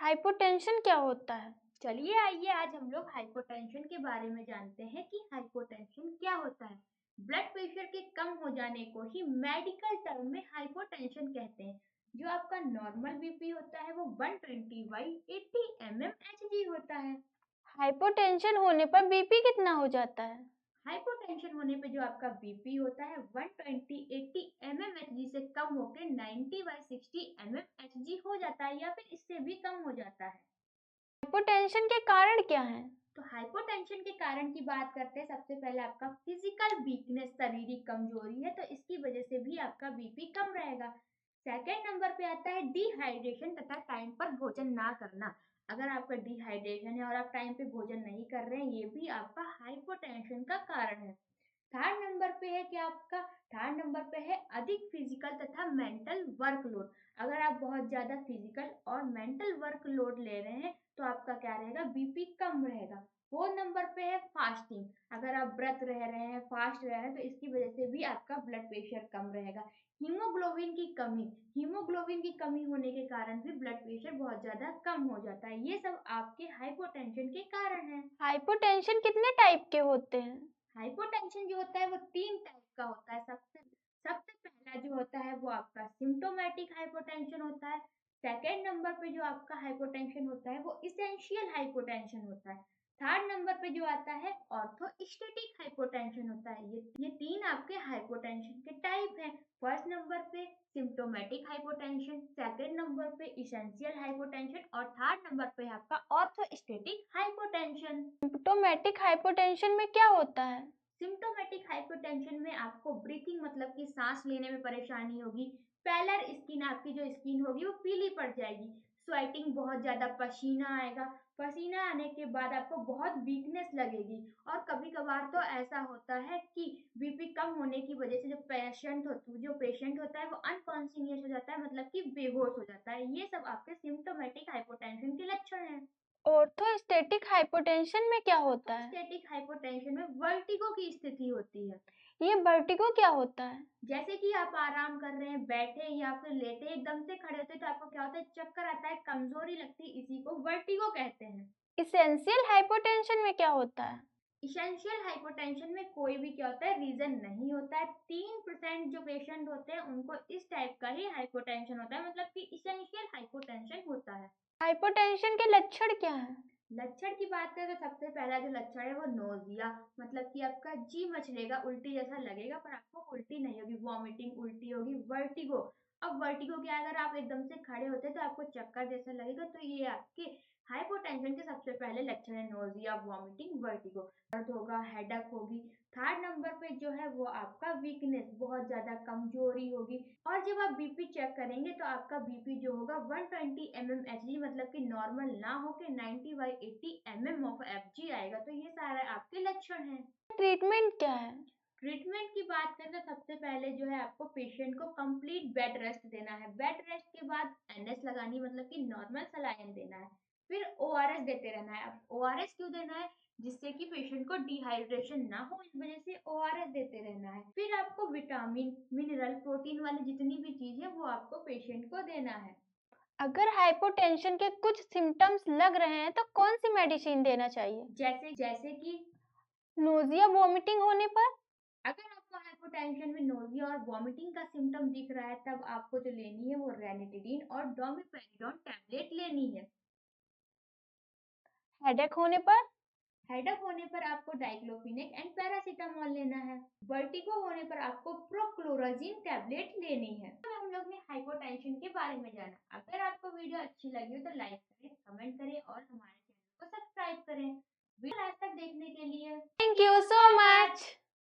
Hypotension क्या होता है? चलिए आइए आज हम लोग हाइपोटेंशन के बारे में जानते हैं कि हाइपोटेंशन क्या होता है। ब्लड प्रेशर के कम हो जाने को ही मेडिकल टर्म में हाइपोटेंशन कहते हैं। जो आपका नॉर्मल बीपी होता है वो 120/80 mmHg होता है। हाइपोटेंशन होने पर बीपी कितना हो जाता है? हाइपोटेंशन होने पे जो आपका बीपी होता है 120/80 mmHg से कम होकर 90/60 mmHg हो जाता है या फिर इससे भी कम हो जाता है। हाइपोटेंशन के कारण क्या हैं? तो हाइपोटेंशन के कारण की बात करते हैं। सबसे पहले आपका फिजिकल वीकनेस, शारीरिक कमजोरी है तो इसकी वजह से भी आपका बीपी कम रहेगा। सेकेंड नंबर पे आता है डिहाइड्रेशन तथा टाइम पर भोजन ना करना। अगर आपका डिहाइड्रेशन है और आप टाइम पे भोजन नहीं कर रहे हैं, ये भी आपका हाइपोटेंशन का कारण है। थर्ड नंबर पे है क्या आपका, थर्ड नंबर पे है अधिक फिजिकल तथा मेंटल वर्कलोड। अगर आप बहुत ज्यादा फिजिकल और मेंटल वर्कलोड ले रहे हैं तो आपका क्या रहेगा, बीपी कम रहेगा। फोर्थ नंबर पे है फास्टिंग। अगर आप व्रत रह रहे हैं, फास्ट रह रहे हैं तो इसकी वजह से भी आपका ब्लड प्रेशर कम रहेगा। हीमोग्लोबिन की कमी, हीमोग्लोबिन की कमी होने के कारण भी ब्लड प्रेशर बहुत ज्यादा कम हो जाता है। ये सब आपके हाइपोटेंशन के कारण है। हाइपोटेंशन कितने टाइप के होते हैं? हाइपोटेंशन जो होता है वो 3 टाइप का होता है। सबसे सबसे पहला जो होता है वो आपका सिम्टोमेटिक हाइपोटेंशन होता है। सेकेंड नंबर पे जो आपका हाइपोटेंशन होता है वो इसेंशियल हाइपोटेंशन होता है। थर्ड नंबर पे जो आता है ऑर्थोस्टेटिक हाइपोटेंशन होता है। ये तीन आपके हाइपोटेंशन के टाइप हैं। फर्स्ट नंबर पे सिम्टोमेटिक हाइपोटेंशन, सेकेंड नंबर पे इसेंशियल हाइपोटेंशन और थर्ड नंबर पे आपका ऑर्थोस्टेटिक हाइपोटेंशन। सिम्प्टोमेटिक हाइपोटेंशन में क्या होता है? सिम्टोमेटिक हाइपोटेंशन में आपको ब्रीथिंग मतलब कि सांस लेने में परेशानी होगी। पैलर स्किन, आपकी जो स्किन होगी वो पीली पड़ जाएगी। स्वेटिंग, बहुत ज्यादा पसीना आएगा। पसीना आने के बाद आपको बहुत वीकनेस लगेगी। और कभी कभार तो ऐसा होता है कि बीपी कम होने की वजह से जो पेशेंट होता है वो अनकॉन्शियस हो जाता है, मतलब कि बेहोश हो जाता है। ये सब आपके सिम्टोमेटिक हाइपोटेंशन के लक्षण हैं। ऑर्थोस्टेटिक हाइपोटेंशन में क्या होता है? ऑर्थोस्टेटिक हाइपोटेंशन में वर्टिगो की स्थिति होती है। ये वर्टिगो क्या होता है? जैसे कि आप आराम कर रहे हैं, बैठे या फिर लेटे, एकदम से खड़े होते तो आपको क्या होता है, चक्कर आता है, कमजोरी लगती है, इसी को वर्टिगो कहते हैं। इसेंशियल हाइपोटेंशन में क्या होता है? इसेंशियल हाइपोटेंशन में कोई भी क्या होता है, रीजन नहीं होता है। 3% जो पेशेंट होते हैं उनको इस टाइप का ही हाइपोटेंशन होता है, मतलब कि इसेंशियल हाइपोटेंशन होता है। हाइपोटेंशन के लक्षण क्या हैं? लक्षण की बात करें तो सबसे पहला जो लक्षण है वो नोजिया, मतलब कि आपका जी मचलेगा, उल्टी जैसा लगेगा पर आपको उल्टी नहीं होगी। वॉमिटिंग, उल्टी होगी। वर्टिगो, अब वर्टिगो क्या, अगर आप एकदम से खड़े होते तो आपको चक्कर जैसा लगेगा, तो ये आपके हाइपोटेंशन के सबसे पहले लक्षण है, नोजिया, वॉमिटिंग, वर्टिगो। दर्द होगा, हेडेक होगी। थर्ड नंबर पे जो है वो आपका वीकनेस, बहुत ज्यादा कमजोरी होगी। और जब आप बीपी चेक करेंगे तो आपका बीपी जो होगा 120 mmHg, मतलब कि नॉर्मल ना होके 90/80 mmHg आएगा। तो ये सारे आपके लक्षण हैं। ट्रीटमेंट क्या है? ट्रीटमेंट की बात करें तो सबसे पहले जो है आपको पेशेंट को कंप्लीट बेड रेस्ट देना है। बेड रेस्ट के बाद एनएस लगानी, मतलब कि नॉर्मल सलाइन देना है। फिर ओआरएस देते रहना है। अब ओआरएस क्यों देना है, जिससे कि पेशेंट को डिहाइड्रेशन ना हो, इस वजह से ओआरएस देते रहना है। फिर आपको विटामिन, मिनरल, प्रोटीन वाली जितनी भी चीज है वो आपको पेशेंट को देना है। अगर हाइपोटेंशन के कुछ सिम्टम्स लग रहे हैं तो कौन सी मेडिसिन देना चाहिए? जैसे जैसे कि नोजिया, वॉमिटिंग होने पर? अगर आपको हाइपोटेंशन में नोजिया और वॉमिटिंग का सिम्टम दिख रहा है तब आपको जो लेनी है वो रेनिटिडीन और डोमिपेरिडोन टैबलेट लेनी है। हेडेक होने पर? हेडेक होने पर आपको डाइक्लोफिनेक एंड पैरासीटामोल लेना है। वर्टिगो होने पर आपको प्रोक्लोराजिन टैबलेट लेनी है। तो हम लोग ने हाइपोटेंशन के बारे में जाना। अगर आपको वीडियो अच्छी लगी हो तो लाइक करें, कमेंट करें और हमारे चैनल को सब्सक्राइब करें। वीडियो लास्ट तक देखने के लिए थैंक यू सो मच।